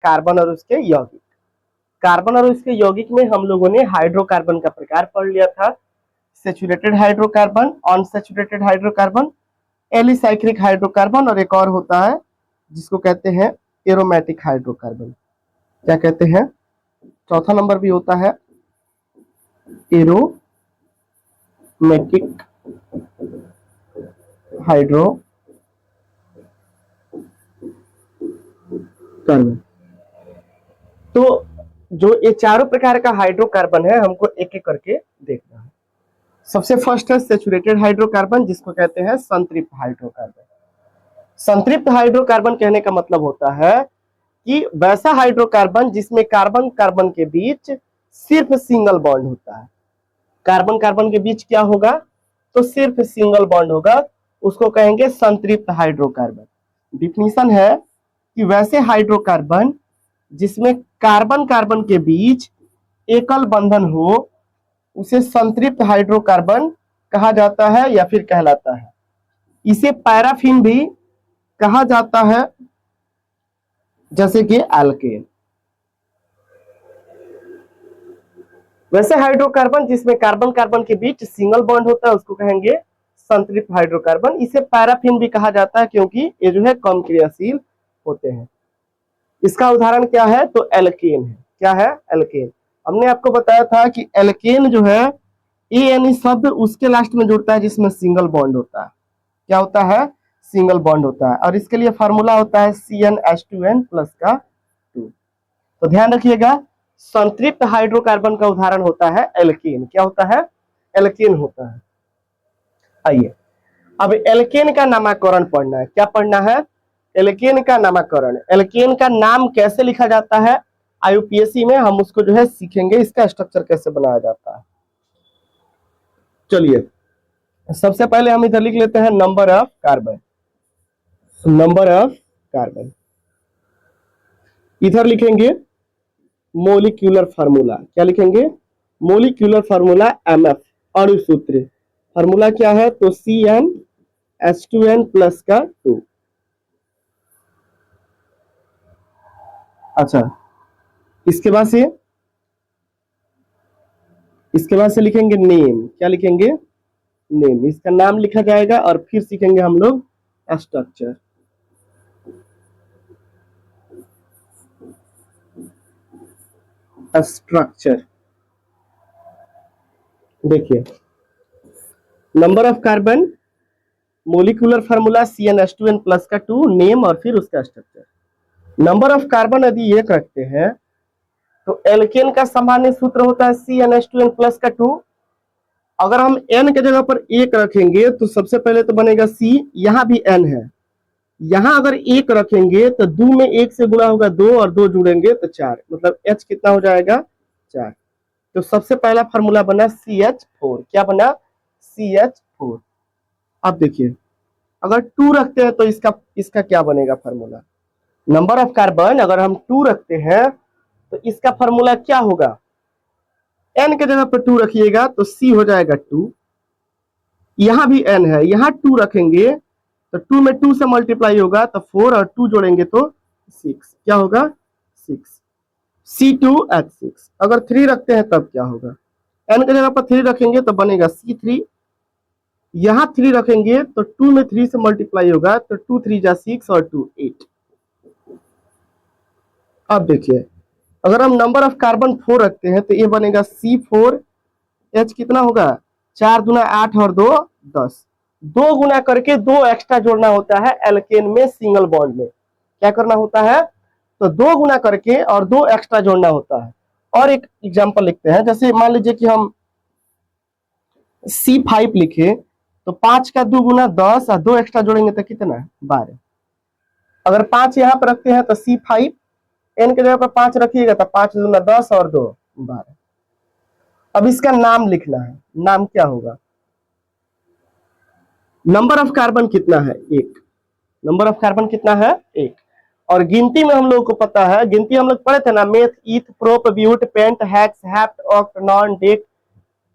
Carbon और उसके यौगिक। कार्बन और उसके यौगिक में हम लोगों ने हाइड्रोकार्बन का प्रकार पढ़ लिया था, saturated hydrocarbon, unsaturated hydrocarbon, alicyclic hydrocarbon, और एक और होता है जिसको कहते हैं एरोमेटिक हाइड्रोकार्बन। क्या कहते हैं? चौथा नंबर भी होता है एरोमेटिक हाइड्रोकार्बन। तो जो ये चारों प्रकार का हाइड्रोकार्बन है हमको एक एक करके देखना है। सबसे फर्स्ट है सैचुरेटेड हाइड्रोकार्बन, जिसको कहते हैं संतृप्त हाइड्रोकार्बन। संतृप्त हाइड्रोकार्बन कहने का मतलब होता है कि वैसा हाइड्रोकार्बन जिसमें कार्बन कार्बन के बीच सिर्फ सिंगल बॉन्ड होता है। कार्बन कार्बन के बीच क्या होगा? तो सिर्फ सिंगल बॉन्ड होगा, उसको कहेंगे संतृप्त हाइड्रोकार्बन। डिफिनीशन है कि वैसे हाइड्रोकार्बन जिसमें कार्बन कार्बन के बीच एकल बंधन हो उसे संतृप्त हाइड्रोकार्बन कहा जाता है या फिर कहलाता है। इसे पैराफिन भी कहा जाता है, जैसे कि एल्केन। वैसे हाइड्रोकार्बन जिसमें कार्बन कार्बन के बीच सिंगल बॉन्ड होता है उसको कहेंगे संतृप्त हाइड्रोकार्बन। इसे पैराफिन भी कहा जाता है क्योंकि ये जो है कम क्रियाशील होते हैं। इसका उदाहरण क्या है? तो एल्केन है। क्या है? एल्केन। हमने आपको बताया था कि एल्केन जो है एन शब्द उसके लास्ट में जुड़ता है जिसमें सिंगल बॉन्ड होता है। क्या होता है? सिंगल बॉन्ड होता है, और इसके लिए फार्मूला होता है CnH2n प्लस का 2। तो ध्यान रखिएगा, संतृप्त हाइड्रोकार्बन का उदाहरण होता है एल्केन। क्या होता है? एल्केन होता है। आइए अब एल्केन का नामकरण पढ़ना है। क्या पढ़ना है? एल्केन का नामकरण। एल्केन का नाम कैसे लिखा जाता है IUPAC में, हम उसको जो है सीखेंगे, इसका स्ट्रक्चर कैसे बनाया जाता है। चलिए सबसे पहले हम इधर लिख लेते हैं number of carbon. Number of carbon इधर लिखेंगे मोलिक्यूलर फार्मूला। क्या लिखेंगे? Molecular formula MF। अणु सूत्र फार्मूला क्या है? तो CnH2n प्लस का 2। अच्छा, इसके बाद से लिखेंगे नेम। क्या लिखेंगे? नेम। इसका नाम लिखा जाएगा और फिर सीखेंगे हम लोग स्ट्रक्चर। स्ट्रक्चर देखिए, number of carbon, molecular formula CnH2n plus का 2, नेम और फिर उसका स्ट्रक्चर। नंबर ऑफ कार्बन यदि एक रखते हैं तो एल्केन का सामान्य सूत्र होता है CnH2n प्लस का 2। अगर हम n के जगह पर एक रखेंगे तो सबसे पहले तो बनेगा C, यहां भी n है। यहां अगर एक रखेंगे तो 2 में 1 से गुणा होगा 2 और 2 जुड़ेंगे तो 4, मतलब H कितना हो जाएगा? 4। तो सबसे पहला फार्मूला बना CH4। क्या बना? CH4। अब देखिए, अगर 2 रखते हैं तो इसका क्या बनेगा फार्मूला? नंबर ऑफ कार्बन अगर हम 2 रखते हैं तो इसका फार्मूला क्या होगा? n के जगह पर 2 रखिएगा तो C हो जाएगा 2। यहां भी n है, यहां 2 रखेंगे तो 2 में 2 से मल्टीप्लाई होगा तो 4 और 2 जोड़ेंगे तो 6। क्या होगा? 6। C2H6। अगर 3 रखते हैं तब क्या होगा? n के जगह पर 3 रखेंगे तो बनेगा C3। यहां 3 रखेंगे तो 2 में 3 से मल्टीप्लाई होगा तो 2 3 जा 6 और 2 8। अब देखिए, अगर हम नंबर ऑफ कार्बन 4 रखते हैं तो ये बनेगा C4H कितना होगा? 4 दूना 8 और 2 10। 2 गुना करके 2 एक्स्ट्रा जोड़ना होता है एल्केन में सिंगल बॉन्ड में। क्या करना होता है? तो 2 गुना करके और 2 एक्स्ट्रा जोड़ना होता है। और एक एग्जांपल लिखते हैं, जैसे मान लीजिए कि हम C5 लिखे तो 5 का 2 गुना 10 और 2 एक्स्ट्रा जोड़ेंगे तो कितना? 12। अगर 5 यहाँ पर रखते हैं तो C5, n के जगह पर 5 रखिएगा तो 5 दूना 10 और 2 12। अब इसका नाम लिखना है। नाम क्या होगा? नंबर ऑफ कार्बन कितना है? 1। नंबर ऑफ कार्बन कितना है? 1। और गिनती में हम लोगों को पता है, गिनती हम लोग पढ़े थे ना, meth, eth, prop, but, pent, hex, hept, oct, non, dec,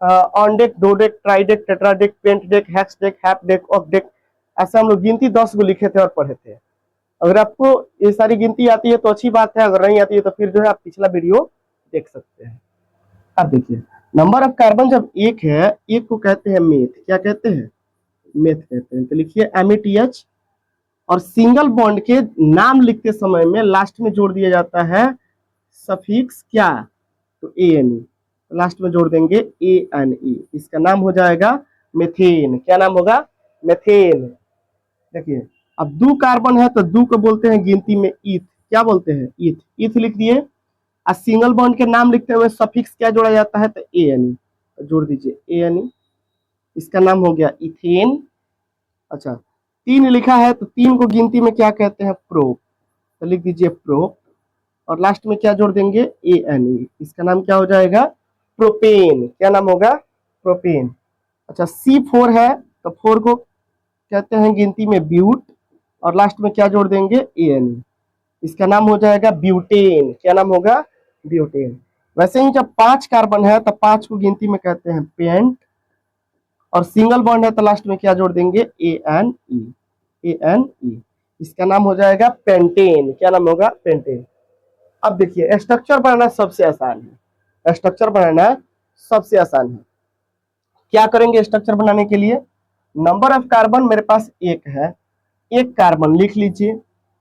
undec, dodec, tridec, tetradec, pentadec, hexadec, heptadec, octadec. ऐसे हम लोग गिनती 10 को लिखे थे और पढ़े थे। अगर आपको ये सारी गिनती आती है तो अच्छी बात है, अगर नहीं आती है तो फिर जो है आप पिछला वीडियो देख सकते हैं। अब देखिए, नंबर ऑफ कार्बन जब एक है, एक को कहते हैं मेथ। क्या कहते हैं? मेथ कहते हैं। तो लिखिए METH, और सिंगल बॉन्ड के नाम लिखते समय में लास्ट में जोड़ दिया जाता है सफिक्स क्या? तो ANE, लास्ट में जोड़ देंगे ANE, इसका नाम हो जाएगा मेथेन। क्या नाम होगा? मेथेन। देखिए, अब दो कार्बन है तो दो को बोलते हैं गिनती में ईथ। क्या बोलते हैं? ईथ। ईथ लिख दिए। और सिंगल बॉन्ड के नाम लिखते हुए सफिक्स क्या जोड़ा जाता है? तो ANE, तो जोड़ दीजिए ANE, इसका नाम हो गया इथेन। अच्छा, तीन लिखा है तो तीन को गिनती में क्या कहते हैं? प्रोप, तो लिख दीजिए प्रोप, और लास्ट में क्या जोड़ देंगे? ANE, इसका नाम क्या हो जाएगा? प्रोपेन। क्या नाम होगा? प्रोपेन। अच्छा, C4 है तो 4 को कहते हैं गिनती में ब्यूट, और लास्ट में क्या जोड़ देंगे? ANE, इसका नाम हो जाएगा ब्यूटेन। क्या नाम होगा? ब्यूटेन। वैसे ही जब 5 कार्बन है तो 5 को गिनती में कहते हैं पेंट, और सिंगल बॉन्ड है तो लास्ट में क्या जोड़ देंगे? ANE, ANE, इसका नाम हो जाएगा पेंटेन। क्या नाम होगा? पेंटेन। अब देखिए, स्ट्रक्चर बनाना सबसे आसान है। स्ट्रक्चर बनाना सबसे आसान है। क्या करेंगे स्ट्रक्चर बनाने के लिए? नंबर ऑफ कार्बन मेरे पास एक है, एक कार्बन लिख लीजिए।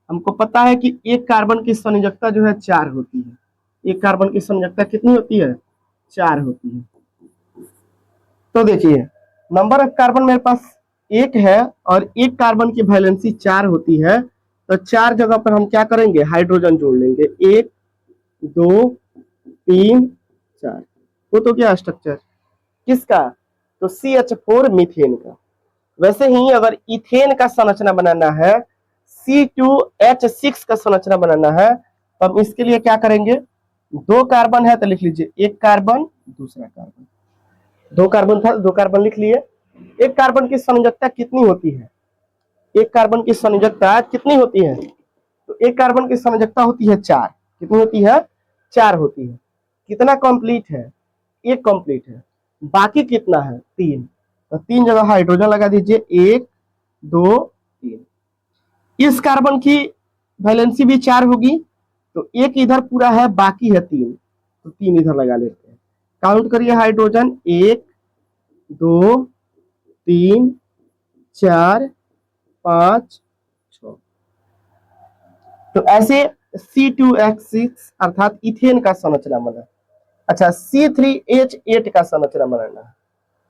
हमको पता है कि एक कार्बन की संयोजकता जो है 4 होती है। एक कार्बन की संयोजकता कितनी होती है? 4 होती है। तो देखिए, नंबर ऑफ कार्बन मेरे पास एक है और एक कार्बन की वैलेंसी 4 होती है, तो 4 जगह पर हम क्या करेंगे? हाइड्रोजन जोड़ लेंगे। 1 2 3 4। वो तो क्या स्ट्रक्चर किसका? तो CH4 मीथेन का। वैसे ही अगर इथेन का संरचना बनाना है, C2H6 का संरचना बनाना है, तो हम इसके लिए क्या करेंगे? दो कार्बन है तो लिख लीजिए एक कार्बन, दूसरा कार्बन। दो कार्बन था, दो कार्बन लिख लिए। एक कार्बन की संयोजकता कितनी होती है? एक कार्बन की संयोजकता कितनी होती है? तो एक कार्बन की संयोजकता होती है 4। कितनी होती है? 4 होती है। कितना कंप्लीट है? एक कंप्लीट है। बाकी कितना है? 3। तो 3 जगह हाइड्रोजन लगा दीजिए। 1 2 3। इस कार्बन की वैलेंसी भी 4 होगी, तो एक इधर पूरा है, बाकी है 3, तो 3 इधर लगा लेते हैं। काउंट करिए हाइड्रोजन। 1 2 3 4 5 6। तो ऐसे C2H6 अर्थात इथेन का संरचना बना। अच्छा, C3H8 का संरचना बनाना।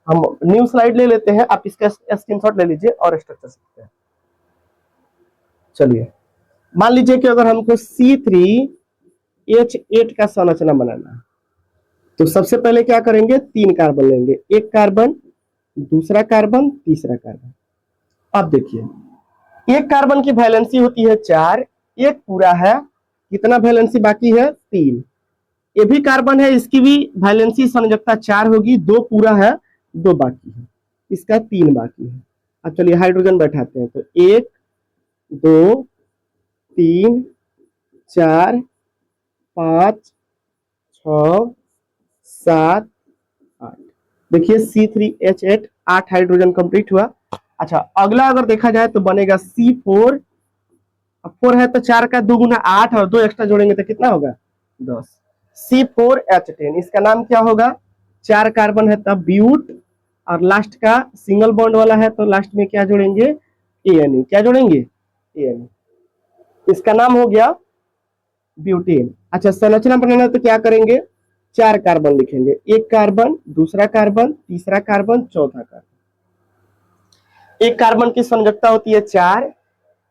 हम न्यू स्लाइड ले लेते हैं, आप इसका स्क्रीनशॉट ले लीजिए और स्ट्रक्चर सीखते हैं। चलिए, मान लीजिए कि अगर हमको C3H8 का संरचना बनाना, तो सबसे पहले क्या करेंगे? 3 कार्बन लेंगे। एक कार्बन, दूसरा कार्बन, तीसरा कार्बन। अब देखिए, एक कार्बन की वैलेंसी होती है 4, एक पूरा है, कितना वैलेंसी बाकी है? 3। ये भी कार्बन है, इसकी भी वैलेंसी संयोजकता 4 होगी, 2 पूरा है, 2 बाकी है, इसका 3 बाकी है। अब चलिए हाइड्रोजन बैठाते हैं। तो 1 2 3 4 5 6 7 8। देखिए C3H8 8 हाइड्रोजन कंप्लीट हुआ। अच्छा, अगला अगर देखा जाए तो बनेगा C4। 4 है तो 4 का 2 गुना 8 और 2 एक्स्ट्रा जोड़ेंगे तो कितना होगा? 10। C4H10, इसका नाम क्या होगा? 4 कार्बन है तब ब्यूट, और लास्ट का सिंगल बॉन्ड वाला है तो लास्ट में क्या जोड़ेंगे? ANE। क्या जोड़ेंगे? ANE, इसका नाम हो गया ब्यूटेन। अच्छा, संरचना बनाना तो क्या करेंगे? 4 कार्बन लिखेंगे। एक कार्बन, दूसरा कार्बन, तीसरा कार्बन, चौथा कार्बन। एक कार्बन की संयोजकता होती है 4,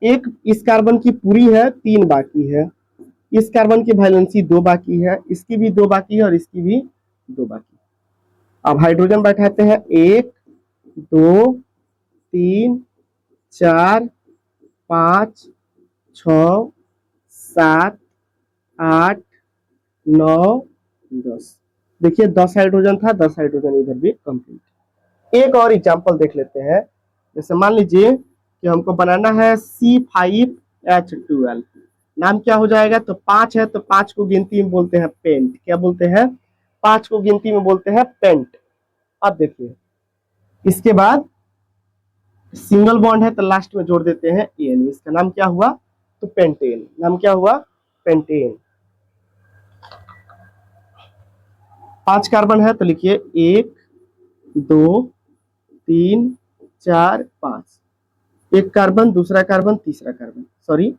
एक इस कार्बन की पूरी है, 3 बाकी है। इस कार्बन की वैलेंसी 2 बाकी है, इसकी भी 2 बाकी है और इसकी भी 2 बाकी है। अब हाइड्रोजन बैठाते हैं। 1 2 3 4 5 6 7 8 9 10। देखिए 10 हाइड्रोजन था, 10 हाइड्रोजन इधर भी कंप्लीट। एक और एग्जांपल देख लेते हैं। जैसे मान लीजिए कि हमको बनाना है C5H12। नाम क्या हो जाएगा? तो 5 है तो 5 को गिनती में बोलते हैं पेंट। क्या बोलते हैं? 5 को गिनती में बोलते हैं पेंट। अब देखिए, इसके बाद सिंगल बॉन्ड है तो लास्ट में जोड़ देते हैं ANE, इसका नाम क्या हुआ? तो पेंटेन, नाम क्या हुआ? पेंटेन। 5 कार्बन है तो लिखिए 1 2 3 4 5। एक कार्बन, दूसरा कार्बन, तीसरा कार्बन, सॉरी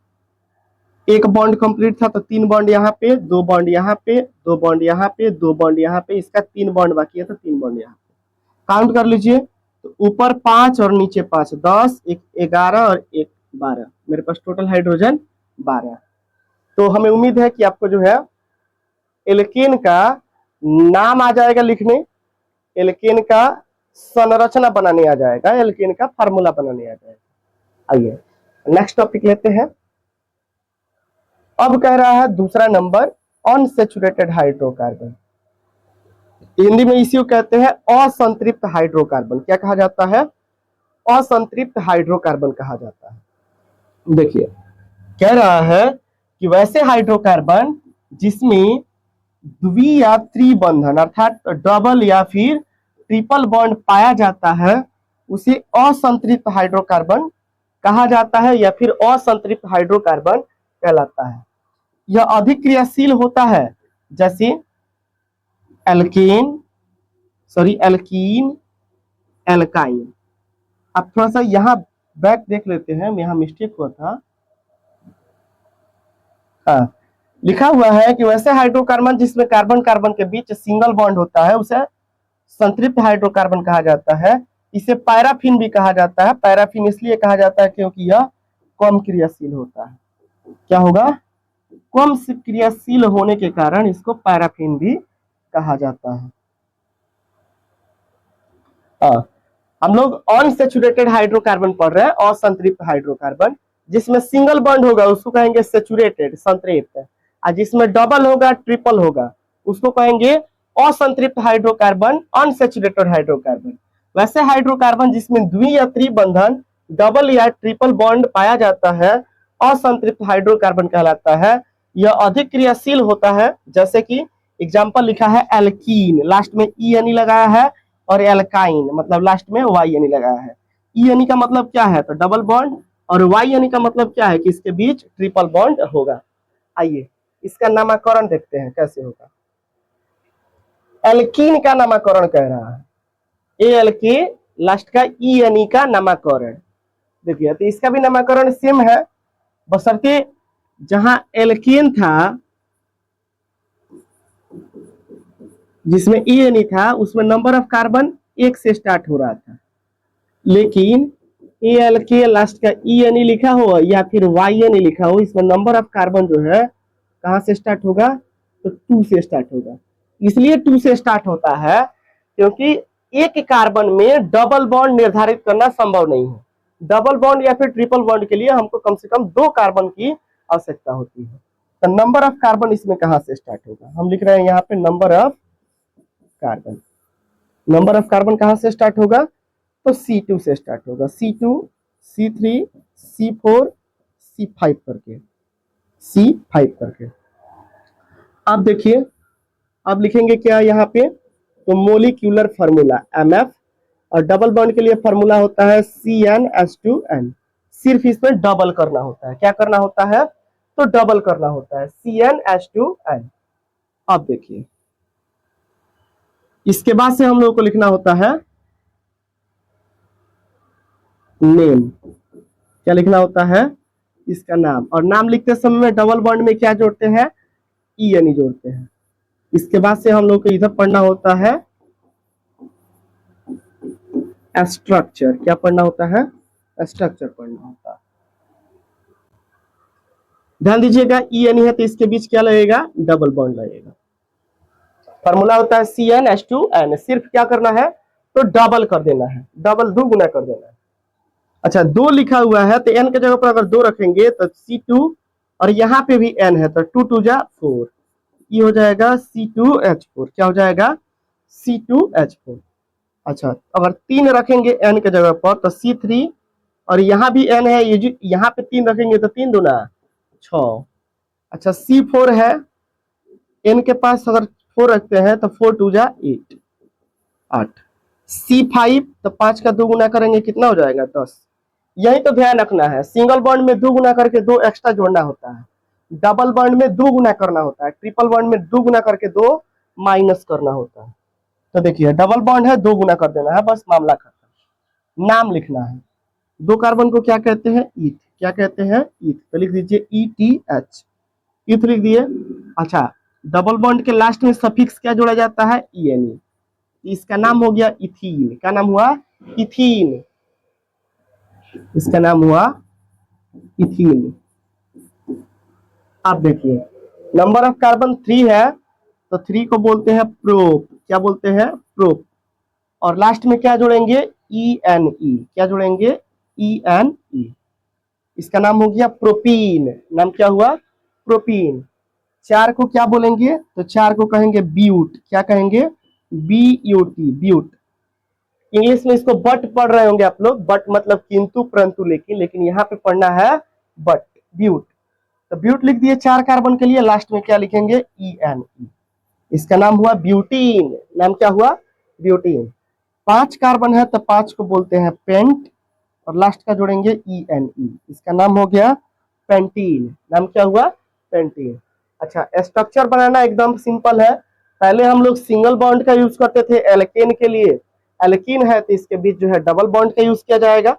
एक बॉन्ड कंप्लीट था तो 3 बॉन्ड यहाँ पे, 2 बॉन्ड यहाँ पे, 2 बॉन्ड यहाँ पे, 2 बॉन्ड यहाँ पे, इसका 3 बॉन्ड बाकी है तो 3 बॉन्ड यहाँ पे। काउंट कर लीजिए तो ऊपर 5 और नीचे 5, 10, एक 11 और एक 12, मेरे पास टोटल हाइड्रोजन 12। तो हमें उम्मीद है कि आपको जो है एल्केन का नाम आ जाएगा लिखने, एल्केन का संरचना बनाने आ जाएगा, एल्केन का फार्मूला बनाने आ जाएगा। आइए नेक्स्ट टॉपिक लेते हैं। अब कह रहा है दूसरा नंबर अनसैचुरेटेड हाइड्रोकार्बन। हिंदी में इसी को कहते हैं असंतृप्त हाइड्रोकार्बन। क्या कहा जाता है? असंतृप्त हाइड्रोकार्बन कहा जाता है। देखिए कह रहा है कि वैसे हाइड्रोकार्बन जिसमें द्वि या त्रिबंधन अर्थात डबल या फिर ट्रिपल बॉन्ड पाया जाता है उसे असंतृप्त हाइड्रोकार्बन कहा जाता है या फिर असंतृप्त हाइड्रोकार्बन कहलाता है। यह अधिक क्रियाशील होता है, जैसे एल्केन, एल्कीन, एल्काइन। अब थोड़ा सा यहाँ बैक देख लेते हैं, यहाँ मिस्टेक हुआ था। हाँ, लिखा हुआ है कि वैसे हाइड्रोकार्बन जिसमें कार्बन कार्बन के बीच सिंगल बॉन्ड होता है उसे संतृप्त हाइड्रोकार्बन कहा जाता है। इसे पैराफिन भी कहा जाता है। पैराफिन इसलिए कहा जाता है क्योंकि यह कम क्रियाशील होता है। क्या होगा? कम क्रियाशील होने के कारण इसको पैराफिन भी कहा जाता है। हम लोग अनसैचुरेटेड हाइड्रोकार्बन पढ़ रहे हैं, असंतृप्त हाइड्रोकार्बन। जिसमें सिंगल बॉन्ड होगा उसको कहेंगे सैचुरेटेड, संतृप्त, और जिसमें डबल होगा, ट्रिपल होगा, उसको कहेंगे असंतृप्त हाइड्रोकार्बन, अनसैचुरेटेड हाइड्रोकार्बन। वैसे हाइड्रोकार्बन जिसमें द्वि या त्रिबंधन, डबल या ट्रिपल बॉन्ड पाया जाता है असंतृप्त हाइड्रोकार्बन कहलाता है। यह अधिक क्रियाशील होता है, जैसे कि एग्जाम्पल लिखा है एल्कीन, लास्ट में ई एन लगाया है, और एल्काइन मतलब लास्ट में वाई एन लगाया है। ई एन का मतलब क्या है? तो डबल बॉन्ड, और वाई एन का मतलब क्या है कि इसके बीच ट्रिपल बॉन्ड होगा। आइए इसका नामकरण देखते हैं कैसे होगा। एल्कीन का नामकरण कह रहा है, ए एल के लास्ट का ई एन ई का नामकरण। देखिए तो इसका भी नामकरण सेम है, बशर्ते जहां एल्केन था जिसमें ई एन ई था उसमें नंबर ऑफ कार्बन 1 से स्टार्ट हो रहा था, लेकिन ए एल के लास्ट का ई एन ई लिखा हो या फिर वाई एन ई लिखा हो, इसमें नंबर ऑफ कार्बन जो है कहां से स्टार्ट होगा? तो 2 से स्टार्ट होगा। इसलिए 2 से स्टार्ट होता है क्योंकि एक कार्बन में डबल बॉन्ड निर्धारित करना संभव नहीं है। डबल बॉन्ड या फिर ट्रिपल बॉन्ड के लिए हमको कम से कम 2 कार्बन की आवश्यकता होती है। तो नंबर ऑफ कार्बन इसमें कहां से स्टार्ट होगा? हम लिख रहे हैं यहाँ पे number of carbon. Number of carbon कहां से स्टार्ट होगा? तो C2 से स्टार्ट होगा। C2, C3, C4, C5 करके, C5 करके। आप देखिए आप लिखेंगे क्या यहाँ पे? तो मोलिक्यूलर फार्मूला MF, और डबल बॉन्ड के लिए फार्मूला होता है CnH2n। सिर्फ इसमें डबल करना होता है। क्या करना होता है? तो डबल करना होता है, CnH2n। अब देखिए इसके बाद से हम लोगों को लिखना होता है नेम। क्या लिखना होता है? इसका नाम। और नाम लिखते समय में डबल बॉन्ड में क्या जोड़ते हैं? ई एन ई जोड़ते हैं। इसके बाद से हम लोग को इधर पढ़ना होता है स्ट्रक्चर। क्या पढ़ना होता है? स्ट्रक्चर पढ़ना होता है। ध्यान दीजिएगा ई एन ई है तो इसके बीच क्या लगेगा? डबल बॉन्ड लगेगा। फॉर्मूला होता है CnH2n। सिर्फ क्या करना है? तो डबल कर देना है, डबल 2 गुना कर देना है। अच्छा 2 लिखा हुआ है तो n के जगह पर अगर 2 रखेंगे तो C2, और यहाँ पे भी n है तो 2 2 जा 4, ये हो जाएगा C2H4। क्या हो जाएगा? C2H4। अच्छा अगर 3 रखेंगे n के जगह पर तो C3, और यहाँ भी n है, ये यहाँ पे 3 रखेंगे तो 3 दूना 6। अच्छा C4 है, n के पास अगर 4 रखते हैं तो 4 2 जा 8। C5 तो 5 का 2 गुना करेंगे कितना हो जाएगा? 10। यही तो ध्यान रखना है, सिंगल बॉन्ड में 2 गुना करके 2 एक्स्ट्रा जोड़ना होता है, डबल बॉन्ड में 2 गुना करना होता है, ट्रिपल बॉन्ड में 2 गुना करके 2 माइनस करना होता है। तो देखिए डबल बॉन्ड है, 2 गुना कर देना है, बस मामला खत्म। नाम लिखना है, 2 कार्बन को क्या कहते हैं, ईथ। क्या कहते हैं, ईथ। तो लिख दीजिए ETH, ईथ लिख दिए। अच्छा, डबल बॉन्ड के लास्ट में सफिक्स क्या जोड़ा जाता है, ENE। इसका नाम हो गया इथीन। क्या नाम हुआ, इथीन। इसका नाम हुआ इथीन। आप देखिए नंबर ऑफ कार्बन 3 है, तो 3 को बोलते हैं प्रोप। क्या बोलते हैं, प्रोप। और लास्ट में क्या जोड़ेंगे, ENE। क्या जोड़ेंगे, ENE। इसका नाम हो गया प्रोपीन। नाम क्या हुआ, प्रोपीन। 4 को क्या बोलेंगे, तो 4 को कहेंगे ब्यूट। क्या कहेंगे, BUT, ब्यूट। इंग्लिश में इसको बट पढ़ रहे होंगे आप लोग, बट मतलब किंतु परंतु लेकिन यहाँ पे पढ़ना है बट, ब्यूट। तो ब्यूट लिख दिए 4 कार्बन के लिए, लास्ट में क्या लिखेंगे, ENE। इसका नाम हुआ ब्यूटीन। नाम क्या हुआ, ब्यूटीन। 5 कार्बन है तो 5 को बोलते हैं पेंट, और लास्ट का जोड़ेंगे ENE। इसका नाम हो गया पेंटीन। नाम क्या हुआ, पेंटीन। अच्छा, स्ट्रक्चर बनाना एकदम सिंपल है। पहले हम लोग सिंगल बॉन्ड का यूज करते थे एल्केन के लिए, एल्कीन है तो इसके बीच जो है डबल बॉन्ड का यूज किया जाएगा।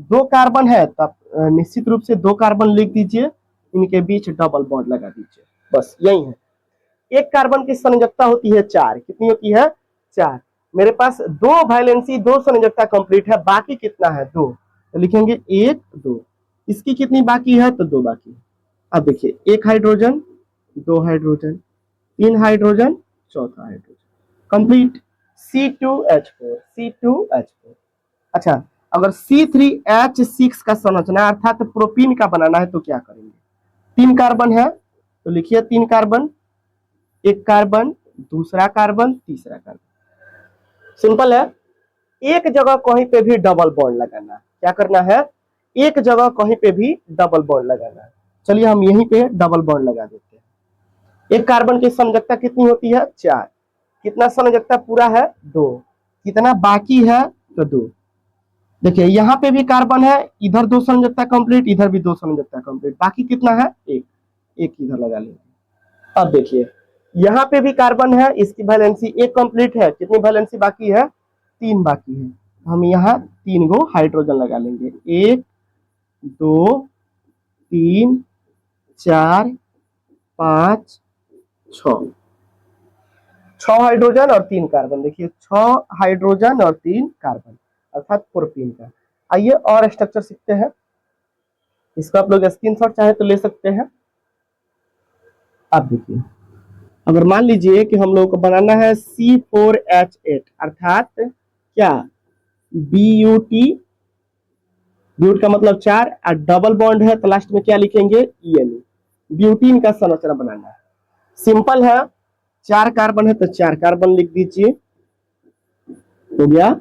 2 कार्बन है तो निश्चित रूप से 2 कार्बन लिख दीजिए, इनके बीच डबल बॉन्ड लगा दीजिए, बस यही है। एक कार्बन की संयोजकता होती है 4। कितनी होती है, 4। मेरे पास 2 वैलेंसी 2 संयोजकता कंप्लीट है, बाकी कितना है, 2। तो लिखेंगे 1 2। इसकी कितनी बाकी है, तो 2 बाकी है। अब देखिए 1 हाइड्रोजन, 2 हाइड्रोजन, 3 हाइड्रोजन, चौथा हाइड्रोजन, कंप्लीट। C2H4, C2H4। अच्छा, अगर C3H6 का संरचना अर्थात प्रोपीन का बनाना है तो क्या करेंगे, 3 कार्बन है तो लिखिए 3 कार्बन, 1 कार्बन, दूसरा कार्बन, तीसरा कार्बन। सिंपल है। एक जगह कहीं पे भी डबल बॉन्ड लगाना है। क्या करना है, एक जगह कहीं पे भी डबल बॉन्ड लगाना है। चलिए हम यहीं पे डबल बॉन्ड लगा देते हैं। एक कार्बन की संयोजकता कितनी होती है, 4। कितना संयोजकता पूरा है, 2। कितना बाकी है, तो 2। देखिए यहाँ पे भी कार्बन है, इधर 2 संयोजकता कंप्लीट, इधर भी 2 संयोजकता कंप्लीट, बाकी कितना है, 1। एक इधर लगा लेंगे। अब देखिए यहाँ पे भी कार्बन है, इसकी वैलेंसी 1 कंप्लीट है, कितनी वैलेंसी बाकी है, 3 बाकी है। हम यहाँ 3 गो हाइड्रोजन लगा लेंगे, 1 2 3 4 5 6 हाइड्रोजन और 3 कार्बन। देखिए 6 हाइड्रोजन और 3 कार्बन अर्थात प्रोपीन का। आइए और स्ट्रक्चर सीखते हैं। इसको आप लोग स्क्रीनशॉट चाहे तो ले सकते हैं। आप देखिए अगर मान लीजिए कि हम लोग को बनाना है C4H8 अर्थात क्या, BUT, ब्यूट का मतलब 4, और डबल बॉन्ड है तो लास्ट में क्या लिखेंगे, ENE। ब्यूटीन का संरचना बनाना है, सिंपल है। 4 कार्बन है तो 4 कार्बन लिख दीजिए, हो गया।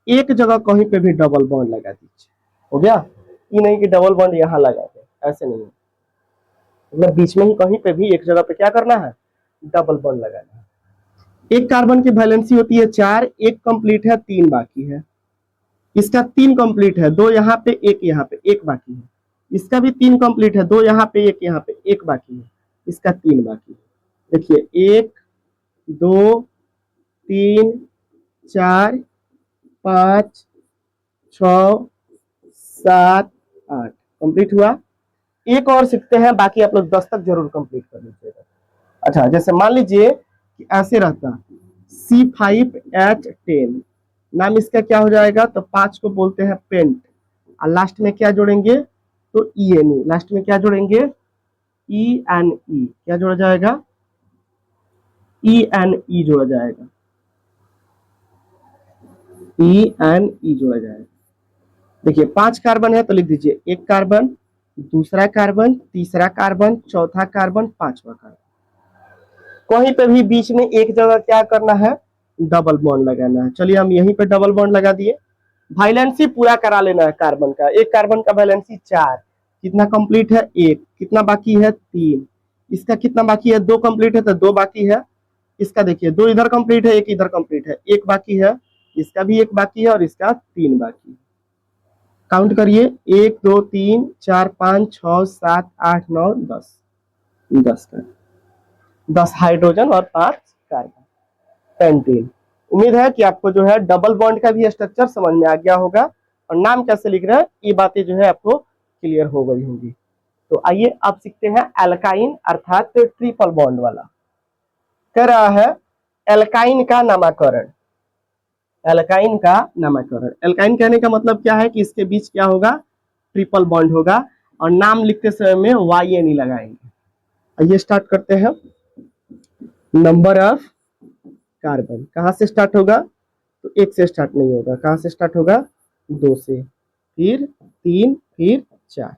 एक जगह कहीं पे भी डबल बॉन्ड लगा दीजिए, हो गया। ये नहीं कि डबल बॉन्ड यहाँ लगा दे, ऐसे नहीं है, मतलब बीच में ही कहीं पे भी एक जगह पे क्या करना है, डबल बॉन्ड लगाना है। एक कार्बन की वैलेंसी होती है 4, 1 कंप्लीट है, 3 बाकी है। इसका 3 कंप्लीट है, 2 यहाँ पे, 1 यहाँ पे, 1 बाकी है। इसका भी 3 कंप्लीट है, 2 यहाँ पे, 1 यहाँ पे, 1 बाकी है। इसका 3 बाकी है। देखिए 1 2 3 4 5 6 7 8 कंप्लीट हुआ। एक और सीखते हैं, बाकी आप लोग 10 तक जरूर कंप्लीट कर लीजिएगा। अच्छा, जैसे मान लीजिए कि ऐसे रहता C5H10, नाम इसका क्या हो जाएगा, तो 5 को बोलते हैं पेंट, और लास्ट में क्या जोड़ेंगे, तो ENE। लास्ट में क्या जोड़ेंगे, ENE। क्या जोड़ा जाएगा, ENE जोड़ा जाएगा, ENE जोड़ा जाएगा। देखिए 5 कार्बन है तो लिख दीजिए 1 कार्बन, दूसरा कार्बन, तीसरा कार्बन, चौथा कार्बन, पांचवा कार्बन। कहीं पे भी बीच में एक जगह क्या करना है, डबल बॉन्ड लगाना है। चलिए हम यहीं पे डबल बॉन्ड लगा दिए। वैलेंसी पूरा करा लेना है कार्बन का। एक कार्बन का वैलेंसी 4, कितना कंप्लीट है, 1। कितना बाकी है, 3। इसका कितना बाकी है, 2 कंप्लीट है तो 2 बाकी है। इसका देखिए 2 इधर कंप्लीट है, 1 इधर कंप्लीट है, 1 बाकी है। इसका भी 1 बाकी है और इसका 3 बाकी है। काउंट करिए, 1 2 3 4 5 6 7 8 9 10, 10 का 10 हाइड्रोजन और 5 कार्बन, पेंटीन। उम्मीद है कि आपको जो है डबल बॉन्ड का भी स्ट्रक्चर समझ में आ गया होगा और नाम कैसे लिख रहे हैं ये बातें जो है आपको क्लियर हो गई होंगी। तो आइए आप सीखते हैं एल्काइन अर्थात ट्रिपल बॉन्ड वाला। कह रहा है एल्काइन का नामकरण। एल्काइन का नामकरण, एल्काइन कहने का मतलब क्या है कि इसके बीच क्या होगा, ट्रिपल बॉन्ड होगा और नाम लिखते समय में YN लगाएंगे। आइए स्टार्ट करते हैं। नंबर ऑफ कार्बन कहां से स्टार्ट होगा, तो 1 से स्टार्ट नहीं होगा, कहां से स्टार्ट होगा, 2 से, फिर 3, फिर 4।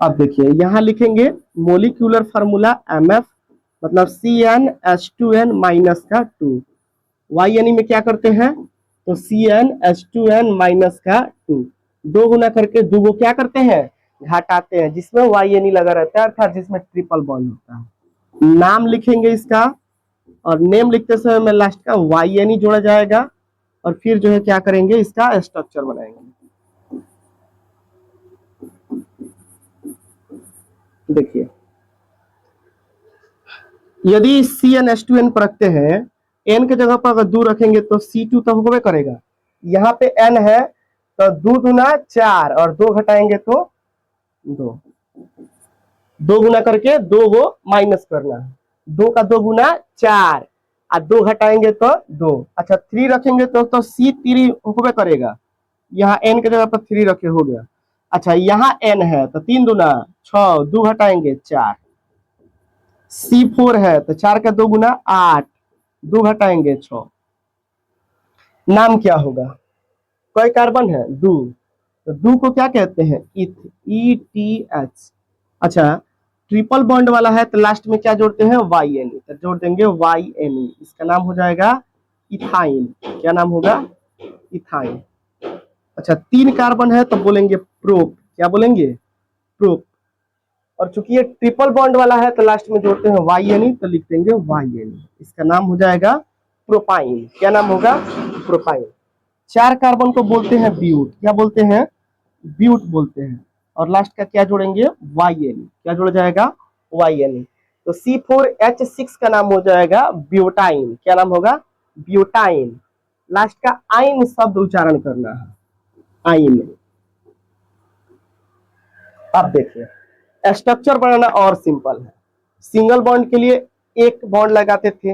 अब देखिए यहां लिखेंगे मोलिक्यूलर फार्मूला MF मतलब CnH2n माइनस का 2। YN में क्या करते हैं, तो CnH2n माइनस का 2, 2 गुना करके 2 को क्या करते हैं, घटाते हैं, जिसमें YN लगा रहता है अर्थात जिसमें ट्रिपल बॉन्ड होता है। नाम लिखेंगे इसका और नेम लिखते समय में लास्ट का YN जोड़ा जाएगा और फिर जो है क्या करेंगे, इसका स्ट्रक्चर बनाएंगे। देखिए यदि CnH2n पर रखते हैं, n के जगह पर अगर 2 रखेंगे तो C2 तो होगा करेगा, यहाँ पे n है तो 2 गुना 4 और 2 घटाएंगे तो 2, 2 गुना करके 2 को माइनस करना है, 2 का 2 गुना 4 और 2 घटाएंगे तो 2। अच्छा 3 रखेंगे तो C3 होगा करेगा, यहाँ n के जगह पर 3 रखे हो गया। अच्छा यहाँ n है तो 3 दुना 6, 2 घटाएंगे 4, C4 है तो 4 का 2 गुना 8, 2 घटाएंगे 6। नाम क्या होगा, कोई कार्बन है 2, तो 2 को क्या कहते हैं, इथ, ETH। अच्छा ट्रिपल बॉन्ड वाला है तो लास्ट में क्या जोड़ते हैं, YN, तो जोड़ देंगे YN, इसका नाम हो जाएगा इथाइन। क्या नाम होगा, इथाइन। अच्छा 3 कार्बन है तो बोलेंगे प्रोप, क्या बोलेंगे, प्रोप। और चूंकि ये ट्रिपल बॉन्ड वाला है तो लास्ट में जोड़ते हैं YN, तो लिख देंगे YN, इसका नाम हो जाएगा प्रोपाइन। क्या नाम होगा, प्रोपाइन। 4 कार्बन को बोलते हैं ब्यूट, क्या बोलते हैं, ब्यूट बोलते हैं। और लास्ट का क्या जोड़ेंगे, YN, क्या जोड़ा जाएगा, YN। तो C4H6 का नाम हो जाएगा ब्यूटाइन। क्या नाम होगा, ब्यूटाइन। लास्ट का आइन शब्द उच्चारण करना है, आइन। अब देखिए स्ट्रक्चर बनाना और सिंपल है। सिंगल बॉन्ड के लिए एक बॉन्ड लगाते थे,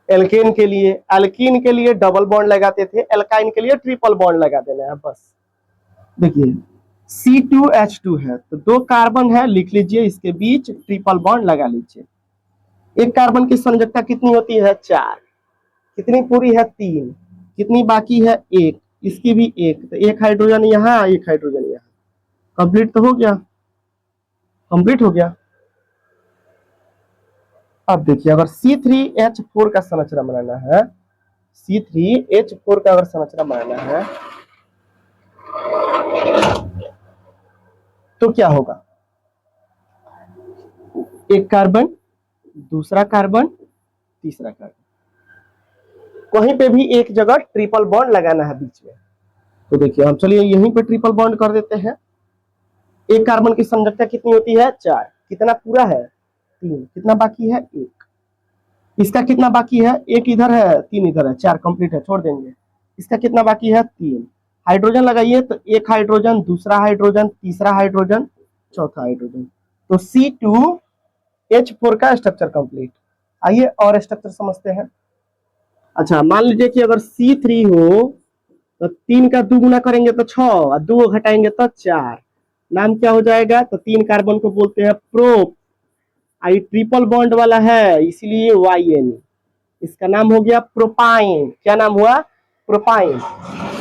एल्केन के लिए, एल्कीन के लिए डबल बॉन्ड लगाते थे, एल्काइन के लिए ट्रिपल बॉन्ड लगा देना है बस। देखिए C2H2 है तो 2 कार्बन है, लिख लीजिए, इसके बीच ट्रिपल बॉन्ड लगा लीजिए। एक कार्बन की संयोजकता कितनी होती है, 4, कितनी पूरी है, 3, कितनी बाकी है, 1, इसकी भी 1, तो 1 हाइड्रोजन यहाँ, 1 हाइड्रोजन यहाँ, कंप्लीट तो हो गया, कंप्लीट हो गया। अब देखिए अगर C3H4 का संरचना बनाना है, C3H4 का अगर संरचना बनाना है तो क्या होगा, एक कार्बन, दूसरा कार्बन, तीसरा कार्बन, कहीं पे भी एक जगह ट्रिपल बॉन्ड लगाना है बीच में। तो देखिए हम चलिए यहीं पे ट्रिपल बॉन्ड कर देते हैं। एक कार्बन की संयोजकता कितनी होती है, 4, कितना पूरा है, 3, कितना बाकी है, 1, इसका कितना बाकी है, 1 इधर है, 3 इधर है, 4 कंप्लीट है, छोड़ देंगे। इसका कितना बाकी है, 3, हाइड्रोजन लगाइए तो 1 हाइड्रोजन, दूसरा हाइड्रोजन, तीसरा हाइड्रोजन, चौथा हाइड्रोजन, तो C2H4 का स्ट्रक्चर कंप्लीट। आइए और स्ट्रक्चर समझते हैं। अच्छा मान लीजिए कि अगर C3 हो तो 3 का 2 गुना करेंगे तो 6 और 2 घटाएंगे तो 4, नाम क्या हो जाएगा, तो 3 कार्बन को बोलते हैं प्रोप। आई ट्रिपल बॉन्ड वाला है इसलिए YN, इसका नाम हो गया प्रोपाइन। क्या नाम हुआ, प्रोपाइन।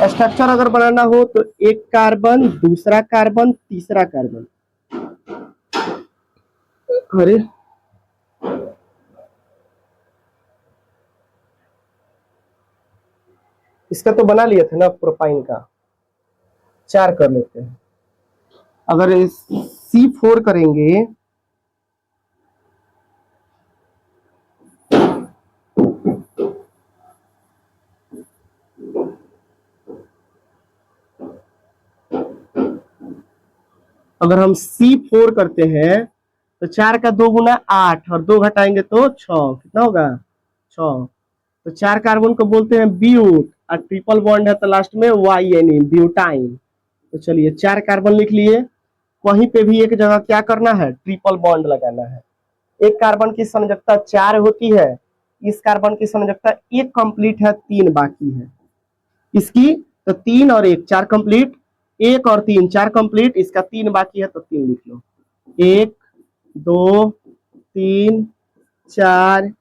स्ट्रक्चर अगर बनाना हो तो एक कार्बन, दूसरा कार्बन, तीसरा कार्बन, अरे इसका तो बना लिए थे ना प्रोपाइन का, 4 कर लेते हैं। अगर C4 करेंगे अगर हम C4 करते हैं तो 4 का 2 गुना 8 और 2 घटाएंगे तो 6, कितना होगा 6। तो 4 कार्बन को बोलते हैं ब्यूट और ट्रिपल बॉन्ड है तो लास्ट में YN ब्यूटाइन। तो चलिए 4 कार्बन लिख लिए। वहीं पे भी एक जगह क्या करना है, ट्रिपल बॉन्ड लगाना है। एक कार्बन की संयोजकता 4 होती है, इस कार्बन की संयोजकता 1 कंप्लीट है, 3 बाकी है इसकी। तो 3 और 1 4 कंप्लीट, 1 और 3 4 कंप्लीट, इसका 3 बाकी है तो 3 लिख लो। 1 2 3 4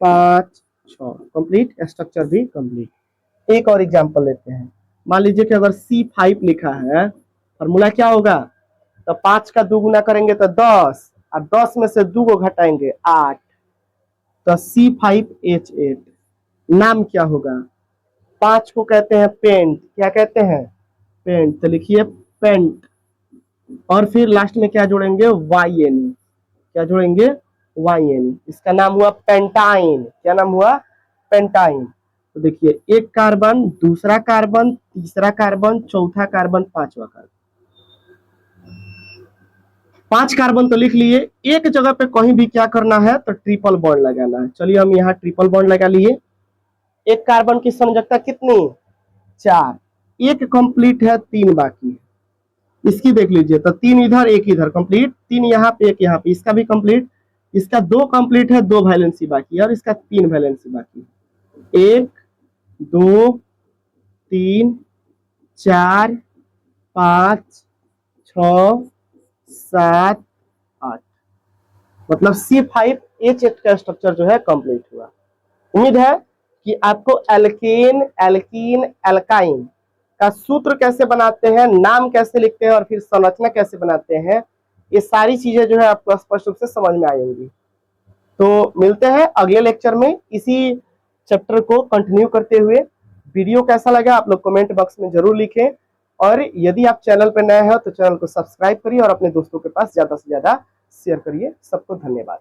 5 6 कंप्लीट, स्ट्रक्चर भी कंप्लीट। एक और एग्जांपल लेते हैं। मान लीजिए कि अगर C5 लिखा है, फॉर्मूला क्या होगा, तो 5 का 2 गुना करेंगे तो 10 और 10 में से 2 को घटाएंगे 8, तो C5H8। नाम क्या होगा, 5 को कहते हैं पेंट, क्या कहते हैं पेंट, तो लिखिए पेंट। और फिर लास्ट में क्या जोड़ेंगे YN, क्या जोड़ेंगे YN, इसका नाम हुआ पेंटाइन। क्या नाम हुआ, पेंटाइन। तो देखिए एक कार्बन, दूसरा कार्बन, तीसरा कार्बन, चौथा कार्बन, पांचवा कार्बन। 5 कार्बन तो लिख लिए। एक जगह पे कहीं भी क्या करना है तो ट्रिपल बॉन्ड लगाना है। चलिए हम यहाँ ट्रिपल बॉन्ड लगा लिए। एक कार्बन की संयोजकता कितनी, 4, 1 कंप्लीट है, 3 बाकी है। इसकी देख लीजिए तो 3 इधर 1 इधर कंप्लीट, 3 यहाँ पे 1 यहाँ पे, इसका भी कंप्लीट। इसका 2 कंप्लीट है, 2 वैलेंसी बाकी है, और इसका 3 वैलेंसी बाकी है। 1 2 3 4 5 6 7 8, मतलब C5H8 का स्ट्रक्चर जो है कंप्लीट हुआ। उम्मीद है कि आपको एल्केन, एल्कीन, एल्काइन का सूत्र कैसे बनाते हैं, नाम कैसे लिखते हैं और फिर संरचना कैसे बनाते हैं, ये सारी चीजें जो है आपको स्पष्ट रूप से समझ में आएंगी। तो मिलते हैं अगले लेक्चर में इसी चैप्टर को कंटिन्यू करते हुए। वीडियो कैसा लगा आप लोग कमेंट बॉक्स में जरूर लिखें, और यदि आप चैनल पर नए हैं तो चैनल को सब्सक्राइब करिए और अपने दोस्तों के पास ज्यादा से ज्यादा शेयर करिए। सबको धन्यवाद।